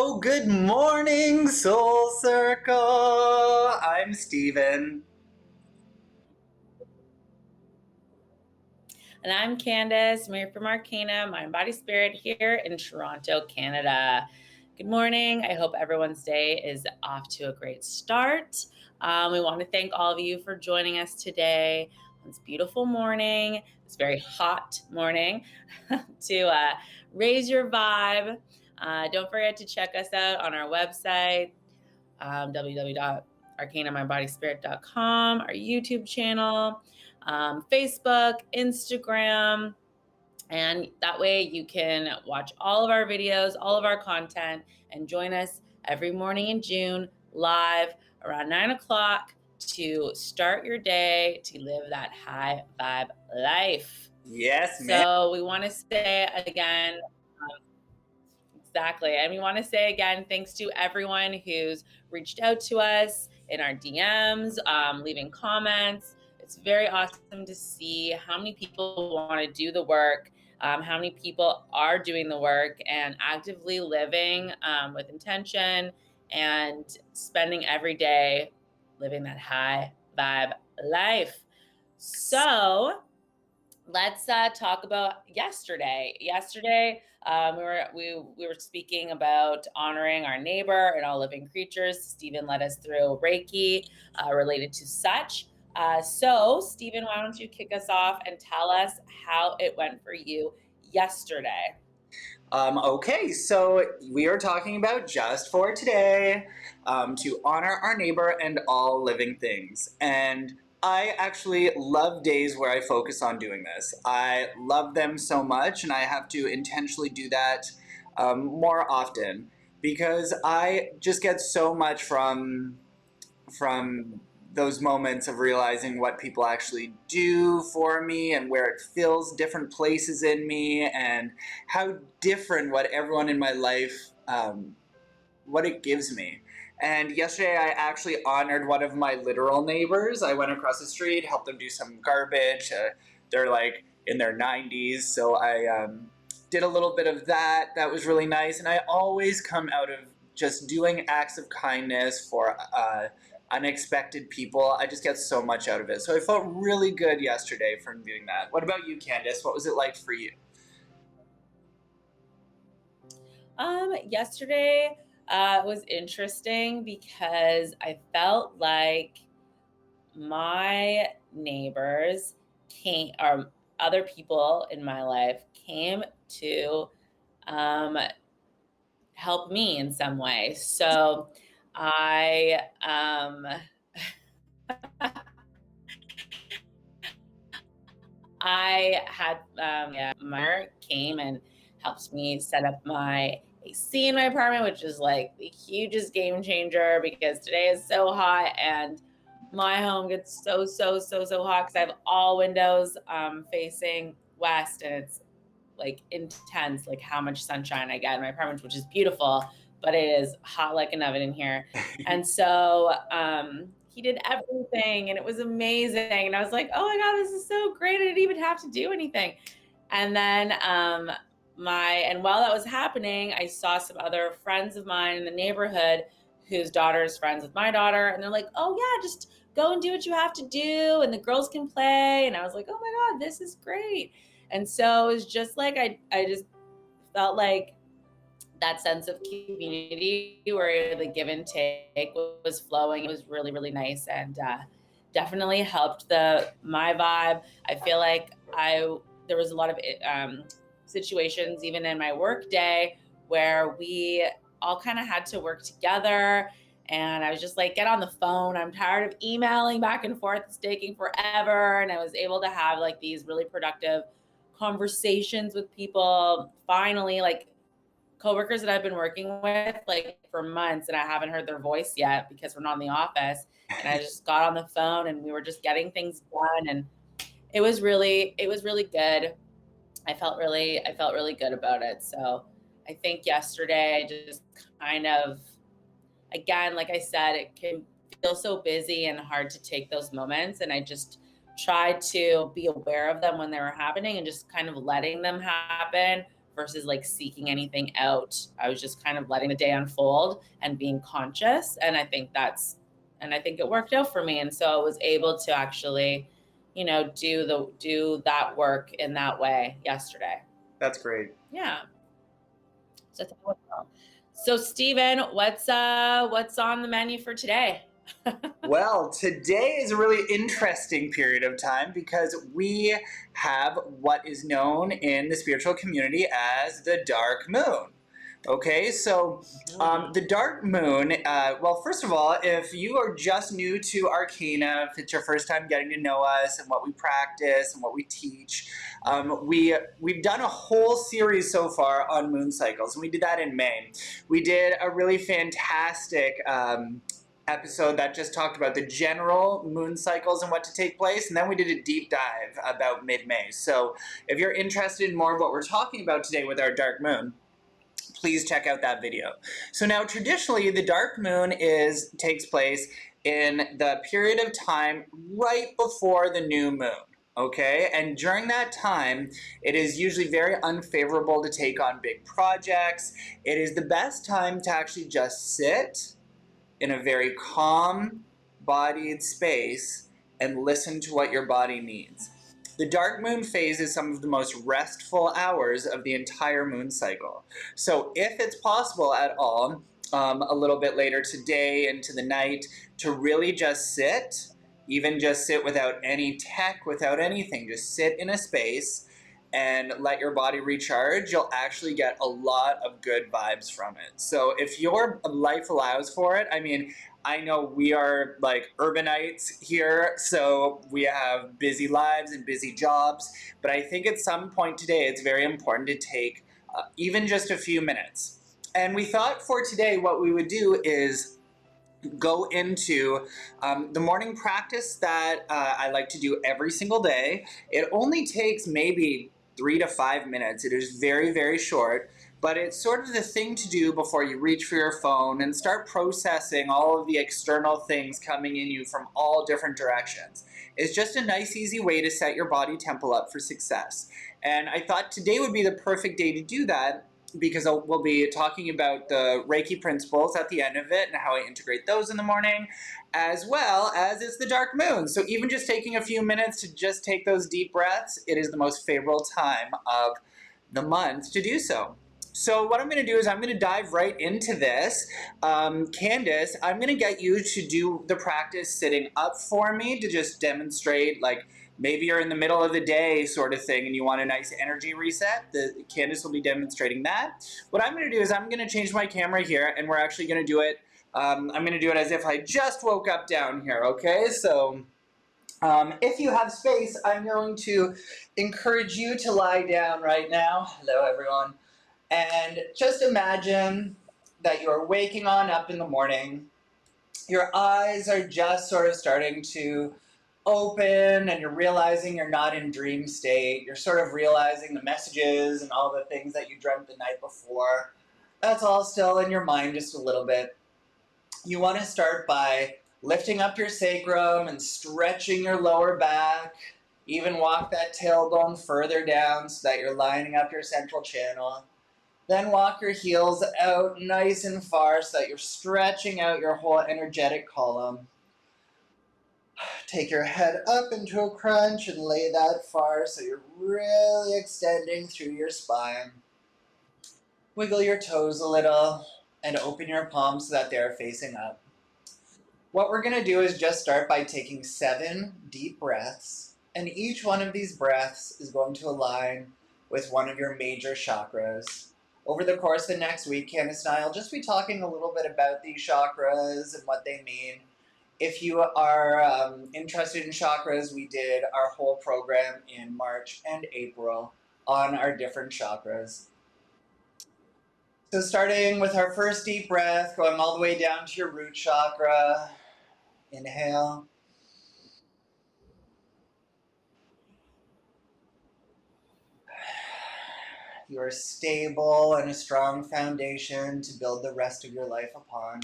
So good morning, SoulCircle. I'm Steven. And I'm Candice. I'm here from Arcana, Mind, Body, Spirit here in Toronto, Canada. Good morning. I hope everyone's day is off to a great start. We want to thank all of you for joining us today on this beautiful morning, this very hot morning, to raise your vibe. Don't forget to check us out on our website, www.arcanamindbodyspirit.com, our YouTube channel, Facebook, Instagram, and that way you can watch all of our videos, all of our content, and join us every morning in June live around 9 o'clock to start your day to live that high vibe life. Yes, ma'am. So we want to say again, exactly. And we want to say again, thanks to everyone who's reached out to us in our DMs, leaving comments. It's very awesome to see how many people want to do the work, how many people are doing the work and actively living with intention and spending every day living that high vibe life. So let's talk about yesterday. We were speaking about honoring our neighbor and all living creatures. Stephen led us through Reiki related to such. So, Stephen, why don't you kick us off and tell us how it went for you yesterday? Okay, so we are talking about just for today, to honor our neighbor and all living things. And I actually love days where I focus on doing this. I love them so much, and I have to intentionally do that more often because I just get so much from those moments of realizing what people actually do for me and where it fills different places in me and how different what everyone in my life, what it gives me. And yesterday I actually honored one of my literal neighbors. I went across the street, helped them do some garbage. They're like in their 90s, so I did a little bit of that. That was really nice. And I always come out of just doing acts of kindness for unexpected people. I just get so much out of it. So I felt really good yesterday from doing that. What about you, Candice? What was it like for you? Yesterday was interesting because I felt like my neighbors came, or other people in my life came to help me in some way. So I I had Mark came and helped me set up my AC in my apartment, which is like the hugest game changer because today is so hot and my home gets so hot because I have all windows facing west, and it's like intense, like how much sunshine I get in my apartment, which is beautiful, but it is hot like an oven in here. And so he did everything and it was amazing. And I was like, oh my God, this is so great. I didn't even have to do anything. And then while that was happening, I saw some other friends of mine in the neighborhood whose daughter is friends with my daughter. And they're like, oh yeah, just go and do what you have to do. And the girls can play. And I was like, oh my God, this is great. And so it was just like, I just felt like that sense of community where the give and take was flowing. It was really, really nice, and definitely helped my vibe. I feel like there was a lot of situations even in my work day where we all kind of had to work together. And I was just like, get on the phone. I'm tired of emailing back and forth. It's taking forever. And I was able to have like these really productive conversations with people. Finally, like coworkers that I've been working with like for months and I haven't heard their voice yet because we're not in the office. And I just got on the phone and we were just getting things done. And it was really good. I felt really good about it. So I think yesterday I just kind of, again, like I said, it can feel so busy and hard to take those moments. And I just tried to be aware of them when they were happening and just kind of letting them happen versus like seeking anything out. I was just kind of letting the day unfold and being conscious. And I think it worked out for me. And so I was able to actually, you know, do that work in that way yesterday. That's great. Yeah. So Stephen, what's on the menu for today? Well, today is a really interesting period of time because we have what is known in the spiritual community as the dark moon. Okay, so the dark moon, well, first of all, if you are just new to Arcana, if it's your first time getting to know us and what we practice and what we teach, we've done a whole series so far on moon cycles, and we did that in May. We did a really fantastic episode that just talked about the general moon cycles and what to take place, and then we did a deep dive about mid-May. So if you're interested in more of what we're talking about today with our dark moon, please check out that video. So now traditionally the dark moon takes place in the period of time right before the new moon. Okay, and during that time, it is usually very unfavorable to take on big projects. It is the best time to actually just sit in a very calm-bodied space and listen to what your body needs. The dark moon phase is some of the most restful hours of the entire moon cycle. So if it's possible at all, a little bit later today into the night, to really just sit, even just sit without any tech, without anything, just sit in a space and let your body recharge, you'll actually get a lot of good vibes from it. So if your life allows for it, I mean, I know we are like urbanites here, so we have busy lives and busy jobs, but I think at some point today it's very important to take even just a few minutes. And we thought for today what we would do is go into the morning practice that I like to do every single day. It only takes maybe 3 to 5 minutes. It is very, very short, but it's sort of the thing to do before you reach for your phone and start processing all of the external things coming in you from all different directions. It's just a nice, easy way to set your body temple up for success. And I thought today would be the perfect day to do that because we'll be talking about the Reiki principles at the end of it and how I integrate those in the morning, as well as it's the dark moon. So even just taking a few minutes to just take those deep breaths, it is the most favorable time of the month to do so. So what I'm going to do is I'm going to dive right into this. Candice, I'm going to get you to do the practice sitting up for me to just demonstrate, like, maybe you're in the middle of the day sort of thing and you want a nice energy reset. Candice will be demonstrating that. What I'm going to do is I'm going to change my camera here and we're actually going to do it. I'm going to do it as if I just woke up down here, okay? So if you have space, I'm going to encourage you to lie down right now. Hello, everyone. And just imagine that you're waking on up in the morning. Your eyes are just sort of starting to open and you're realizing you're not in dream state. You're sort of realizing the messages and all the things that you dreamt the night before. That's all still in your mind just a little bit. You want to start by lifting up your sacrum and stretching your lower back. Even walk that tailbone further down so that you're lining up your central channel. Then walk your heels out nice and far so that you're stretching out your whole energetic column. Take your head up into a crunch and lay that far so you're really extending through your spine. Wiggle your toes a little and open your palms so that they're facing up. What we're going to do is just start by taking 7 deep breaths, and each one of these breaths is going to align with one of your major chakras. Over the course of the next week, Candice and I will just be talking a little bit about these chakras and what they mean. If you are interested in chakras, we did our whole program in March and April on our different chakras. So starting with our first deep breath, going all the way down to your root chakra. Inhale. You are stable and a strong foundation to build the rest of your life upon.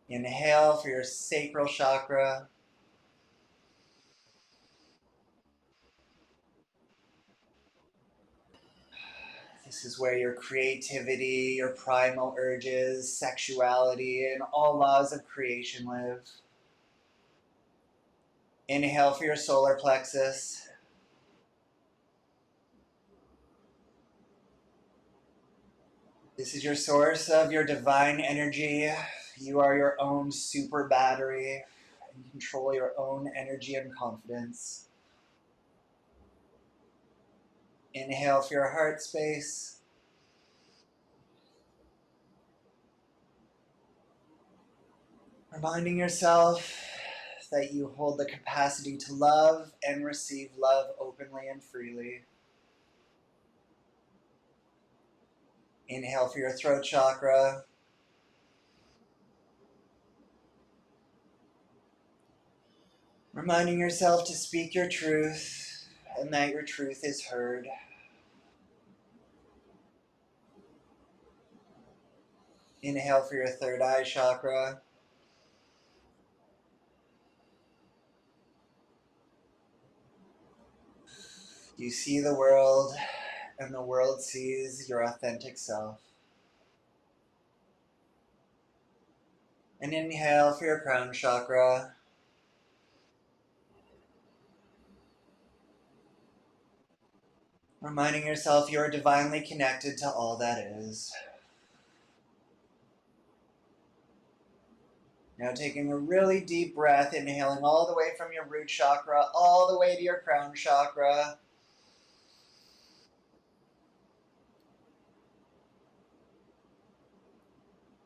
Inhale for your sacral chakra. This is where your creativity, your primal urges, sexuality, and all laws of creation live. Inhale for your solar plexus. This is your source of your divine energy. You are your own super battery and control your own energy and confidence. Inhale for your heart space. Reminding yourself that you hold the capacity to love and receive love openly and freely. Inhale for your throat chakra. Reminding yourself to speak your truth and that your truth is heard. Inhale for your third eye chakra. You see the world and the world sees your authentic self. And inhale for your crown chakra. Reminding yourself you are divinely connected to all that is. Now taking a really deep breath, inhaling all the way from your root chakra, all the way to your crown chakra.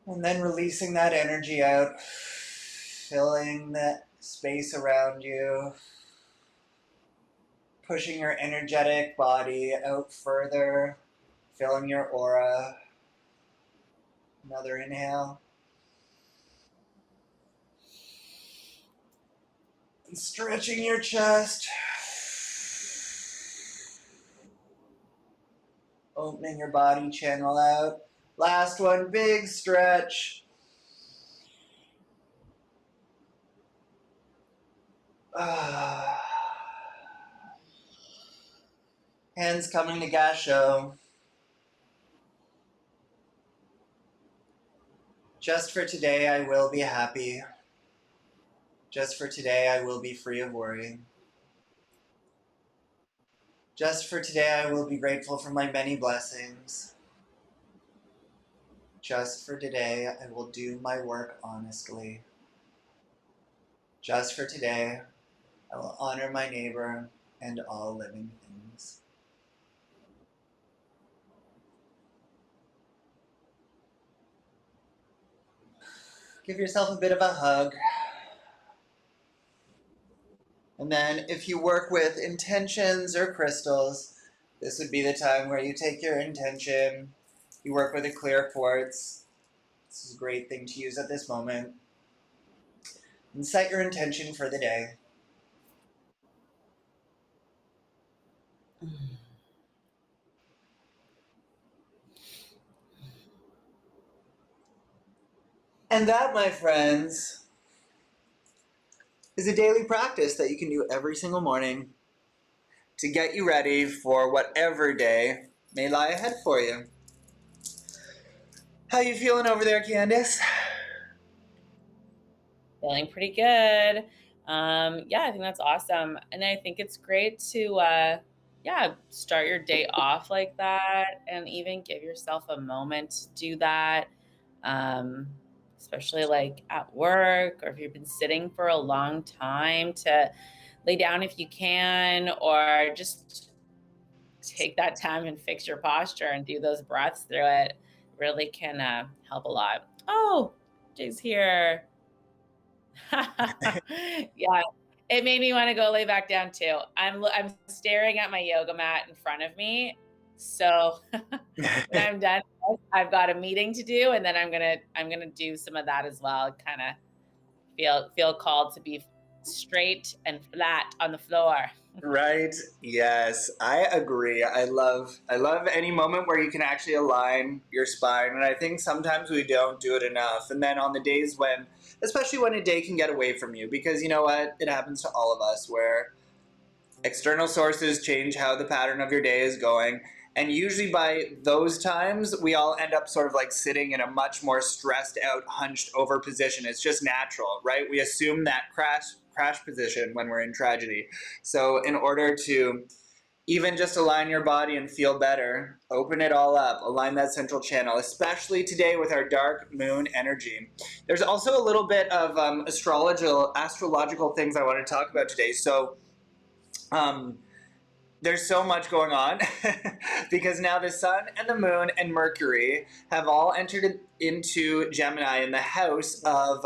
And then releasing that energy out, filling that space around you, pushing your energetic body out further, filling your aura. Another inhale. And stretching your chest. Opening your body channel out. Last one, big stretch. Hands coming to gasho. Just for today, I will be happy. Just for today, I will be free of worry. Just for today, I will be grateful for my many blessings. Just for today, I will do my work honestly. Just for today, I will honor my neighbor and all living things. Give yourself a bit of a hug. And then if you work with intentions or crystals, this would be the time where you take your intention, you work with a clear quartz. This is a great thing to use at this moment. And set your intention for the day. And that, my friends, is a daily practice that you can do every single morning to get you ready for whatever day may lie ahead for you. How you feeling over there, Candice? Feeling pretty good. Yeah, I think that's awesome. And I think it's great to, start your day off like that and even give yourself a moment to do that. Especially like at work or if you've been sitting for a long time, to lay down if you can, or just take that time and fix your posture and do those breaths through it. Really can help a lot. Oh, Jay's here. Yeah, it made me want to go lay back down too. I'm staring at my yoga mat in front of me. So when I'm done, I've got a meeting to do, and then I'm gonna do some of that as well. Kind of feel called to be straight and flat on the floor. Right? Yes, I agree. I love any moment where you can actually align your spine, and I think sometimes we don't do it enough. And then on the days when, especially when a day can get away from you, because you know what, it happens to all of us where external sources change how the pattern of your day is going, And usually by those times, we all end up sort of like sitting in a much more stressed out, hunched over position. It's just natural, right? We assume that crash position when we're in tragedy. So in order to even just align your body and feel better, open it all up, align that central channel, especially today with our dark moon energy. There's also a little bit of astrological things I want to talk about today. So there's so much going on because now the sun and the moon and Mercury have all entered into Gemini in the house of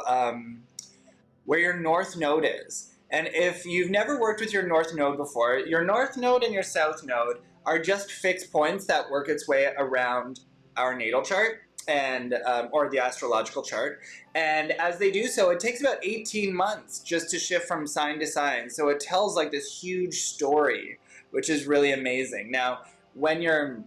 where your North Node is. And if you've never worked with your North Node before, your North Node and your South Node are just fixed points that work its way around our natal chart and or the astrological chart. And as they do so, it takes about 18 months just to shift from sign to sign. So it tells like this huge story, which is really amazing. Now, when your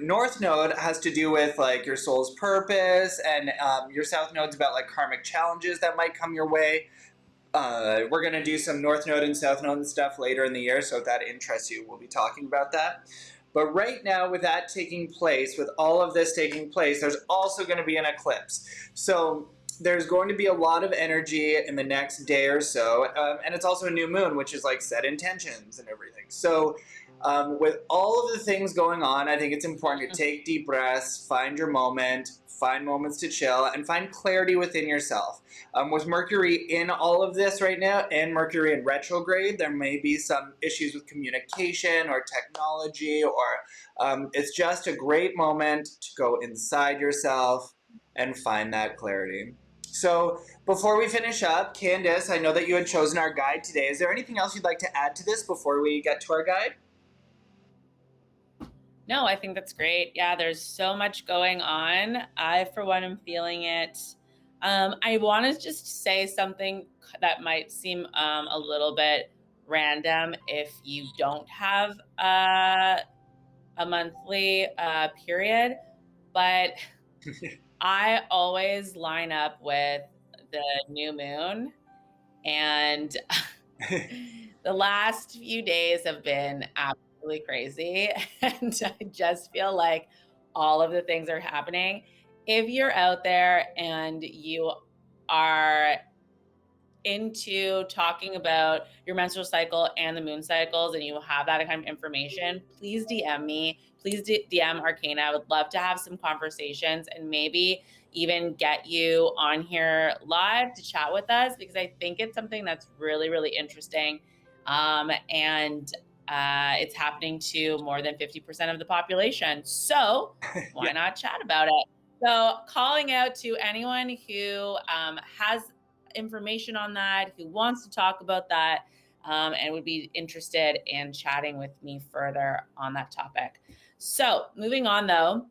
North Node has to do with like your soul's purpose, and your South Node's about like karmic challenges that might come your way. We're going to do some North Node and South Node and stuff later in the year, so if that interests you, we'll be talking about that. But right now, with that taking place, with all of this taking place, there's also going to be an eclipse. So there's going to be a lot of energy in the next day or so, and it's also a new moon, which is like set intentions and everything. So with all of the things going on, I think it's important to take deep breaths, find your moment, find moments to chill, and find clarity within yourself. With Mercury in all of this right now, and Mercury in retrograde, there may be some issues with communication or technology, or it's just a great moment to go inside yourself and find that clarity. So before we finish up, Candice, I know that you had chosen our guide today. Is there anything else you'd like to add to this before we get to our guide? No, I think that's great. Yeah, there's so much going on. I, for one, am feeling it. I want to just say something that might seem a little bit random if you don't have a monthly period, but I always line up with the new moon, and the last few days have been absolutely crazy. And I just feel like all of the things are happening. If you're out there and you are into talking about your menstrual cycle and the moon cycles and you have that kind of information, please DM me. Please DM Arcana. I would love to have some conversations and maybe even get you on here live to chat with us, because I think it's something that's really, really interesting. And it's happening to more than 50% of the population. So why not chat about it? So calling out to anyone who has information on that, who wants to talk about that, and would be interested in chatting with me further on that topic. So moving on though,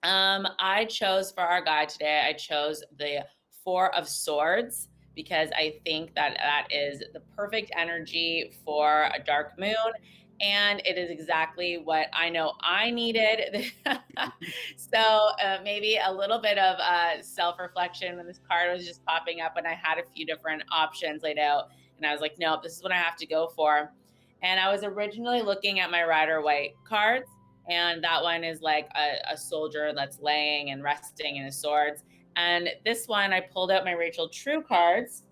I chose for our guide today, I chose the Four of Swords, because I think that that is the perfect energy for a dark moon. And it is exactly what I know I needed. So maybe a little bit of self-reflection when this card was just popping up, and I had a few different options laid out. And I was like, nope, this is what I have to go for. And I was originally looking at my Rider-Waite cards, and that one is like a soldier that's laying and resting in his swords. And this one, I pulled out my Rachel True cards.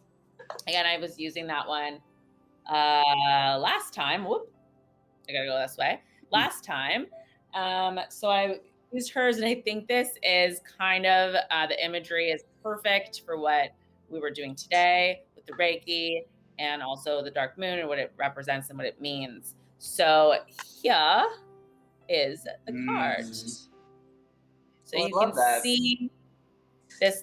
Again, I was using that one last time. Whoop, I gotta go this way. Last time. So I used hers, and I think this is kind of, the imagery is perfect for what we were doing today with the Reiki and also the dark moon and what it represents and what it means. So here is the card. So Well, you can see this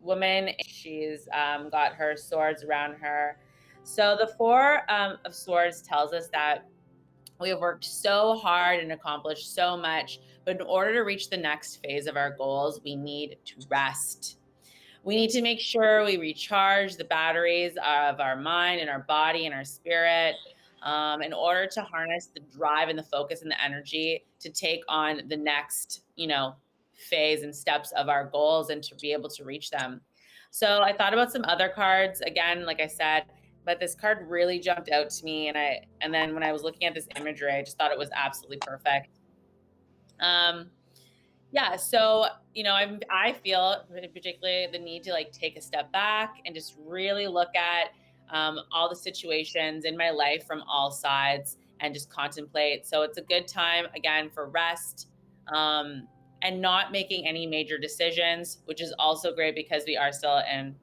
woman. She's got her swords around her. So the Four of Swords tells us that we have worked so hard and accomplished so much, but in order to reach the next phase of our goals, we need to rest. We need to make sure we recharge the batteries of our mind and our body and our spirit, in order to harness the drive and the focus and the energy to take on the next, phase and steps of our goals and to be able to reach them. So I thought about some other cards. Again, like I said, but this card really jumped out to me, and then when I was looking at this imagery, I just thought it was absolutely perfect. Yeah, so I feel particularly the need to like take a step back and just really look at all the situations in my life from all sides and just contemplate. So it's a good time again for rest, um, and not making any major decisions, which is also great because we are still in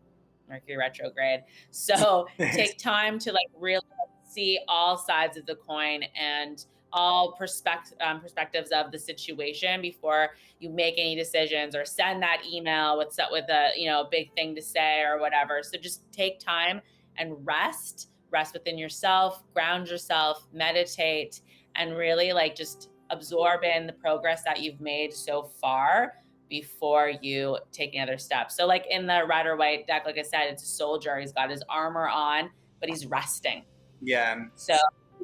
Mercury retrograde. So take time to like really see all sides of the coin and all perspectives of the situation before you make any decisions or send that email with a big thing to say or whatever. So just take time and rest within yourself, ground yourself, meditate, and really like just absorb in the progress that you've made so far before you take another step. So like in the red or white deck, like I said, it's a soldier. He's got his armor on, but he's resting. Yeah. So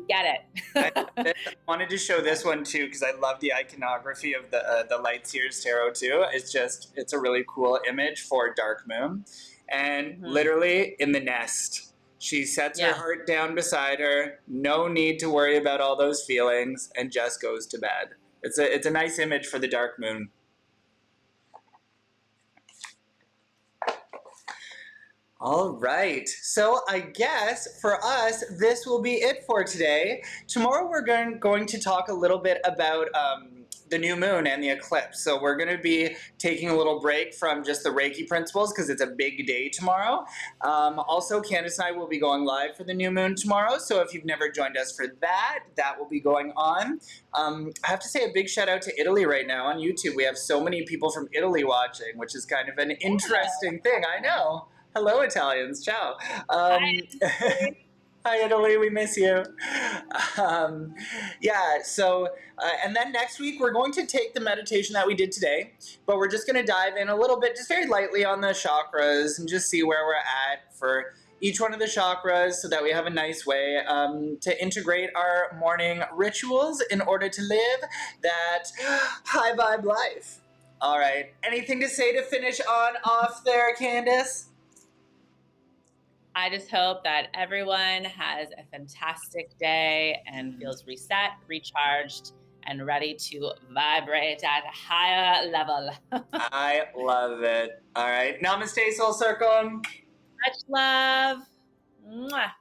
get I it. wanted to show this one too because I love the iconography of the Light Seers Tarot too. It's a really cool image for Dark Moon, and literally in the nest, she sets her heart down beside her. No need to worry about all those feelings, and just goes to bed. It's a nice image for the Dark Moon. All right, so I guess for us, this will be it for today. Tomorrow we're going to talk a little bit about the new moon and the eclipse. So we're going to be taking a little break from just the Reiki principles because it's a big day tomorrow. Also, Candice and I will be going live for the new moon tomorrow. So if you've never joined us for that, that will be going on. I have to say a big shout out to Italy right now on YouTube. We have so many people from Italy watching, which is kind of an interesting thing. I know. Hello, Italians. Ciao. Hi, Italy. We miss you. Yeah, so, and then next week, we're going to take the meditation that we did today, but we're just going to dive in a little bit, just very lightly on the chakras and just see where we're at for each one of the chakras so that we have a nice way to integrate our morning rituals in order to live that high vibe life. All right. Anything to say to finish on off there, Candice? I just hope that everyone has a fantastic day and feels reset, recharged, and ready to vibrate at a higher level. I love it. All right. Namaste, SoulCircle. Much love. Mwah.